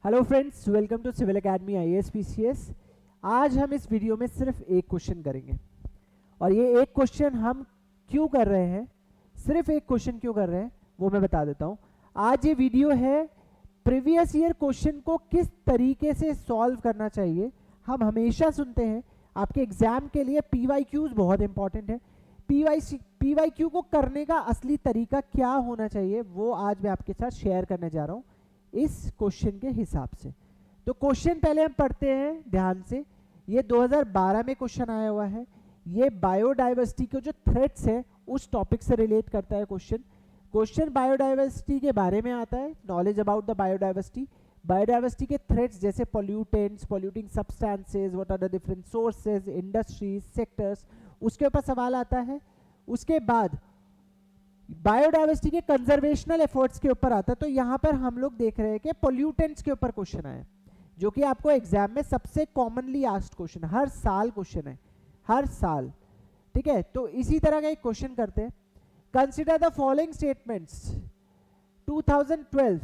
Hello friends, welcome to civil academy IAS PCS. आज हम इस वीडियो में सिर्फ एक क्वेश्चन करेंगे और ये एक क्वेश्चन हम क्यों कर रहे हैं, सिर्फ एक क्वेश्चन क्यों कर रहे हैं वो मैं बता देता हूँ। आज ये वीडियो है प्रीवियस ईयर क्वेश्चन को किस तरीके से सॉल्व करना चाहिए। हम हमेशा सुनते हैं आपके एग्जाम के लिए पीवाईक्यूज बहुत इंपॉर्टेंट है। पीवाईक्यू को करने का असली तरीका क्या होना चाहिए वो आज मैं आपके साथ शेयर करने जा रहा हूँ इस क्वेश्चन के हिसाब से। तो क्वेश्चन पहले हम पढ़ते हैं ध्यान से। ये 2012 में क्वेश्चन आया हुआ है। ये बायोडाइवर्सिटी के जो थ्रेट्स है उस टॉपिक से रिलेट करता है क्वेश्चन बायोडाइवर्सिटी के बारे में आता है, नॉलेज अबाउट द बायोडाइवर्सिटी के थ्रेट्स जैसे pollutants, polluting substances, what are the different sources, industries, sectors, उसके ऊपर सवाल आता है। उसके बाद बायोडाइवर्सिटी के कंजर्वेशनल एफर्ट्स के ऊपर आता है। तो यहां पर हम लोग देख रहे हैं कि पॉल्यूटेंट्स के ऊपर क्वेश्चन आए जो कि आपको एग्जाम में सबसे कॉमनली आस्क्ड क्वेश्चन, हर साल क्वेश्चन है, हर साल। ठीक है, तो इसी तरह का एक क्वेश्चन करते हैं। कंसिडर द फॉलोइंग स्टेटमेंट्स, 2012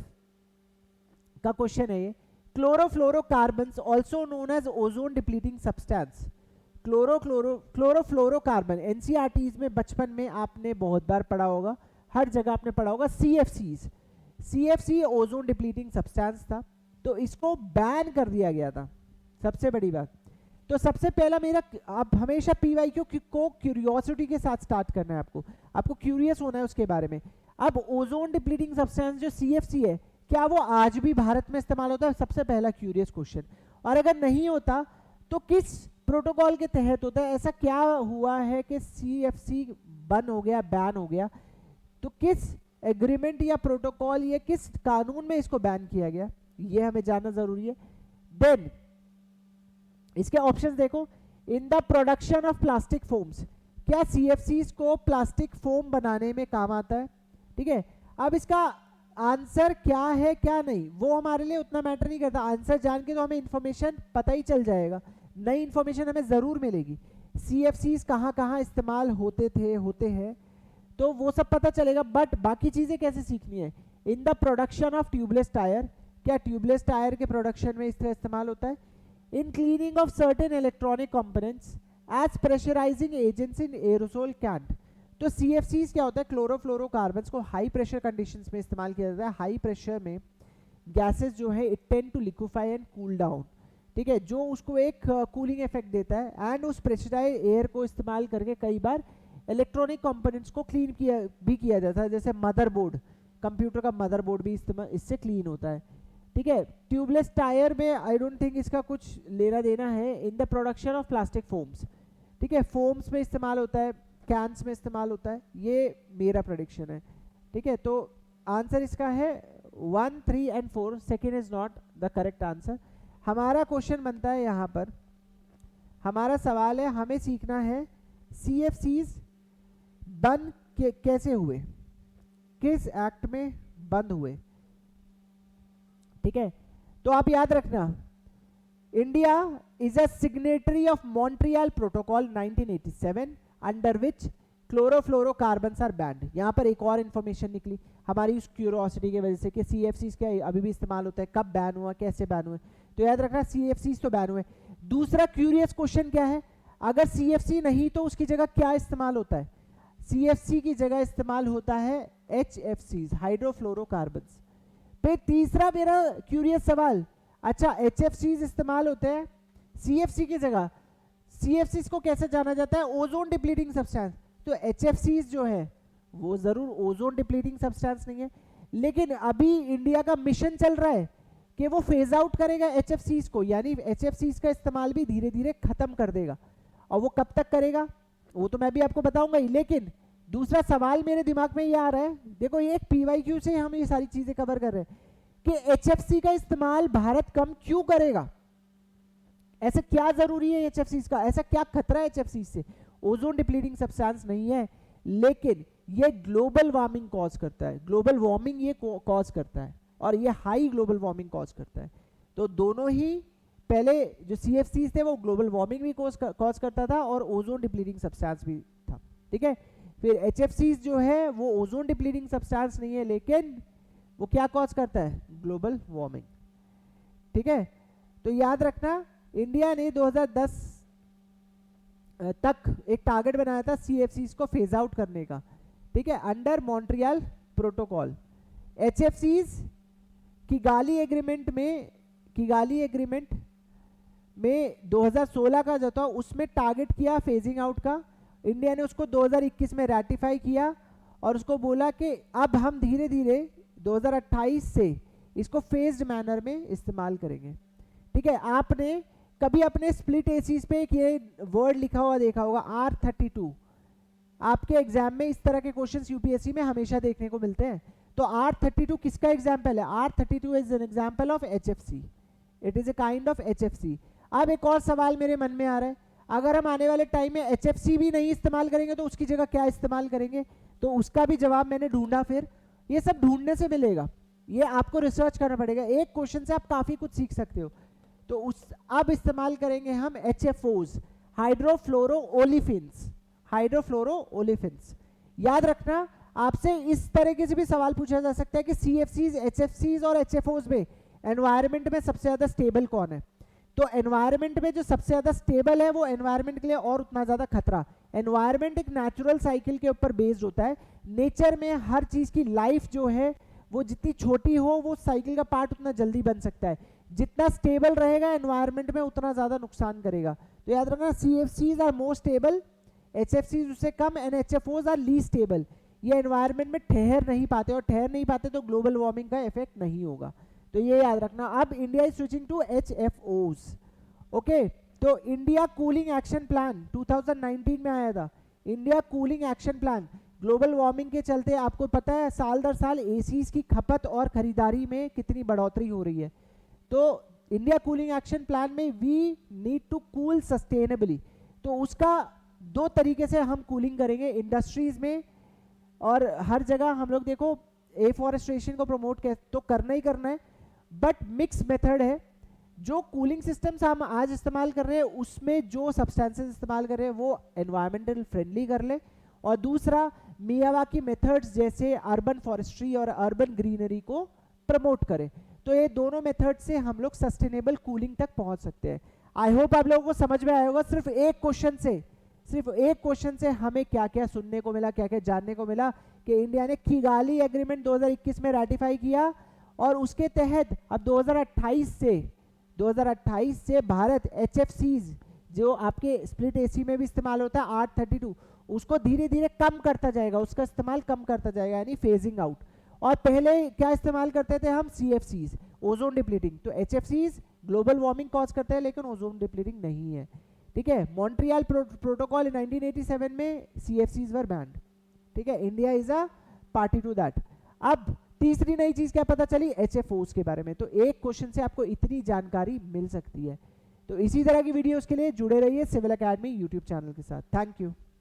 का क्वेश्चन है ये। Chlorofluorocarbons also known as ozone depleting substance. Chlorofluorocarbon NCERTs में बचपन में आपने बहुत बार पढ़ा होगा, हर जगह आपने पढ़ा होगा। सीएफसी ओजोन डिप्लीटिंग सब्सटेंस था, तो इसको बैन कर दिया गया था, सबसे बड़ी बात। तो सबसे पहला मेरा, आप हमेशा पीवाईक्यू को क्यूरियोसिटी के साथ स्टार्ट करना है, आपको क्यूरियस होना है उसके बारे में। अब ओजोन डिप्लीटिंग सब्सटेंस जो सीएफसी है, क्या वो आज भी भारत में इस्तेमाल होता है? सबसे पहला क्यूरियस क्वेश्चन। और अगर नहीं होता तो किस प्रोटोकॉल के तहत होता है? ऐसा क्या हुआ है कि सीएफसी बंद हो गया, बैन हो गया? तो किस एग्रीमेंट या प्रोटोकॉल या किस कानून में इसको बैन किया गया, ये हमें जानना जरूरी है। देन इसके ऑप्शंस देखो। इन the production of plastic foams, क्या सीएफसीज को प्लास्टिक फोम बनाने में काम आता है? ठीक है, अब इसका आंसर क्या है क्या नहीं वो हमारे लिए उतना मैटर नहीं करता। आंसर जान के तो हमें इंफॉर्मेशन पता ही चल जाएगा, नई इंफॉर्मेशन हमें जरूर मिलेगी। सीएफसीज कहाँ कहाँ इस्तेमाल होते हैं तो वो सब पता चलेगा, बट बाकी चीजें कैसे सीखनी है। In the production of tubeless tyre, क्या ट्यूबलेस टायर के प्रोडक्शन में इस तरह इस्तेमाल होता है। In cleaning of certain electronic components as pressurising agents in aerosol cans. तो सीएफसीज क्या होता है? क्लोरोफ्लोरोकार्बन्स को हाई प्रेशर कंडीशंस में इस्तेमाल किया जाता है। हाई प्रेशर में गैसेस जो है it tend to liquefy and cool down, ठीक है, जो उसको एक कूलिंग इफेक्ट देता है। एंड उस प्रेशराइज एयर को इस्तेमाल करके कई बार इलेक्ट्रॉनिक कंपोनेंट्स को क्लीन किया जाता है, जैसे मदरबोर्ड, कंप्यूटर का मदरबोर्ड भी इससे क्लीन होता है। ठीक है, ट्यूबलेस टायर में आई डोंट थिंक इसका कुछ लेना देना है। In the production of plastic foams, ठीक है, फोम्स में इस्तेमाल होता है, कैंस में इस्तेमाल होता है, ये मेरा प्रेडिक्शन है। ठीक है, तो आंसर इसका है 1, 3 and 4। Second is not the correct answer. हमारा क्वेश्चन बनता है यहाँ पर, हमारा सवाल है, हमें सीखना है सीएफसीज बंद कैसे हुए, किस एक्ट में बंद हुए। ठीक है, तो आप याद रखना, India is a signatory of Montreal protocol 1987 under which chlorofluorocarbons are banned. यहाँ पर एक और इन्फॉर्मेशन निकली हमारी उस क्यूरियोसिटी की वजह से कि सीएफसीज क्या अभी भी इस्तेमाल होता है, कब बैन हुआ, कैसे बैन हुआ। तो याद रखना सीएफसीज तो बैन हुए। दूसरा क्यूरियस क्वेश्चन क्या है, अगर सीएफसी नहीं तो उसकी जगह क्या इस्तेमाल होता है? सीएफसी की जगह इस्तेमाल होता है एचएफसीज, हाइड्रोफ्लोरोकार्बन्स। फिर तीसरा मेरा क्यूरियस सवाल, अच्छा एचएफसीज इस्तेमाल होते हैं सीएफसी की जगह, सीएफसीज को कैसे जाना जाता है? Ozone depleting substance. तो एचएफसीज जो है वो जरूर ओजोन डिप्लीटिंग सब्सटेंस नहीं है, लेकिन अभी इंडिया का मिशन चल रहा है कि वो फेज आउट करेगा एचएफसीज को, यानी एचएफसीज का इस्तेमाल भी धीरे धीरे खत्म कर देगा। और वो कब तक करेगा वो तो मैं भी आपको बताऊंगा ही। लेकिन दूसरा सवाल मेरे दिमाग में ये आ रहा है, देखो ये एक पीवाईक्यू से हम ये सारी चीजें कवर कर रहे हैं कि एचएफसी का इस्तेमाल भारत कम क्यों करेगा, ऐसा क्या जरूरी है एचएफसीज का, ऐसा क्या खतरा है एचएफसीज से? ओजोन डिप्लीटिंग सब्सटेंस नहीं है, लेकिन ये ग्लोबल वार्मिंग कॉज करता है, ग्लोबल वार्मिंग ये कॉज करता है, और ये हाई ग्लोबल वार्मिंग कॉज करता है। तो दोनों ही, पहले जो सीएफसीज थे वो ग्लोबल वार्मिंग भी कॉज करता था और ओजोन डिप्लीटिंग सब्सटेंस भी था। ठीक है, फिर एचएफसीज जो है वो ओजोन डिप्लीटिंग सब्सटेंस नहीं है, लेकिन वो क्या कॉज करता है? Global warming. ठीक है। तो याद रखना इंडिया ने 2010 तक एक टारगेट बनाया था CFCs को फेज आउट करने का, ठीक है, under Montreal protocol. HFCs Kigali agreement में 2016 का जो था उसमें टारगेट किया फेजिंग आउट का। इंडिया ने उसको 2021 में रैटिफाई किया और उसको बोला कि अब हम धीरे धीरे 2028 से इसको फेज्ड मैनर में इस्तेमाल करेंगे, ठीक है। आपने कभी अपने स्प्लिट एसीज पे एक ये वर्ड लिखा हुआ देखा होगा R32। आपके एग्जाम में इस तरह के क्वेश्चंस यूपीएससी में हमेशा देखने को मिलते हैं। तो R32 किसका एग्जाम्पल है? R32 is an example of HFC, it is a kind of HFC। अब एक और सवाल मेरे मन में आ रहा है, अगर हम आने वाले टाइम में HFC भी नहीं इस्तेमाल करेंगे तो उसकी जगह क्या इस्तेमाल करेंगे? तो उसका भी जवाब मैंने ढूंढा। फिर ये सब ढूंढने से मिलेगा, ये आपको रिसर्च करना पड़ेगा। एक क्वेश्चन से आप काफी कुछ सीख सकते हो। तो अब इस्तेमाल करेंगे हम HFOs, हाइड्रोफ्लोरोओलेफिन्स। याद रखना आपसे इस तरीके से भी सवाल पूछा जा सकता है कि CFCs, HFCs और HFOs में एनवायरनमेंट में सबसे ज्यादा स्टेबल कौन है? तो एनवायरनमेंट में जो सबसे ज्यादा स्टेबल है वो एनवायरनमेंट के लिए और उतना ज्यादा खतरा। एनवायरनमेंट एक नेचुरल साइकिल के ऊपर बेस्ड होता है। नेचर में हर चीज की लाइफ जो है वो जितनी छोटी हो वो साइकिल का पार्ट उतना जल्दी बन सकता है। जितना स्टेबल रहेगा एनवायरनमेंट में उतना ज्यादा नुकसान करेगा। तो याद रखना CFCs are more stable, HFCs उससे कम and HFOs are least stable. ये एनवायरनमेंट में ठहर नहीं पाते, और ठहर नहीं पाते तो ग्लोबल वार्मिंग का इफेक्ट नहीं होगा। तो ये याद रखना। अब India is switching to HFOs, okay. तो इंडिया कूलिंग एक्शन प्लान 2019 में आया था। India cooling action plan, global warming के चलते आपको पता है साल दर साल एसीज की खपत और खरीदारी में कितनी बढ़ोतरी हो रही है। तो इंडिया कूलिंग एक्शन प्लान में we need to cool sustainably. तो उसका दो तरीके से हम कूलिंग करेंगे, इंडस्ट्रीज में और हर जगह। हम लोग देखो एफॉरेस्टेशन को प्रमोट तो करना ही करना है, बट मिक्स मेथड है। जो कूलिंग सिस्टम्स हम आज इस्तेमाल कर रहे हैं उसमें जो सब्सटेंसेस इस्तेमाल कर रहे हैं वो एनवायरमेंटल फ्रेंडली कर ले, और दूसरा मियावाकी मेथड्स जैसे अर्बन फॉरेस्ट्री और अर्बन ग्रीनरी को प्रमोट करें। तो ये दोनों मेथड से हम लोग सस्टेनेबल कूलिंग तक पहुंच सकते हैं। आई होप आप लोगों को समझ में आया होगा। सिर्फ एक क्वेश्चन से हमें क्या क्या सुनने को मिला, क्या क्या जानने को मिला कि इंडिया ने किगाली एग्रीमेंट 2021 में रैटिफाई किया, और उसके तहत अब 2028 से भारत HFCs जो आपके स्प्लिट एसी में भी इस्तेमाल होता है R32, उसको धीरे धीरे कम करता जाएगा, उसका इस्तेमाल कम करता जाएगा, यानी फेजिंग आउट। और पहले क्या इस्तेमाल करते थे हम? CFCs, ozone depleting. तो HFCs ग्लोबल वार्मिंग कॉज करते हैं लेकिन ओजोन डिप्लीटिंग नहीं है, ठीक है। मॉन्ट्रियल प्रोटोकॉल 1987 में CFCs वर बैंड, ठीक है। India is a party to that. अब तीसरी नई चीज क्या पता चली? HFOs के बारे में। तो एक क्वेश्चन से आपको इतनी जानकारी मिल सकती है। तो इसी तरह की वीडियोस के लिए जुड़े रहिए सिविल एकेडमी यूट्यूब चैनल के साथ। Thank you.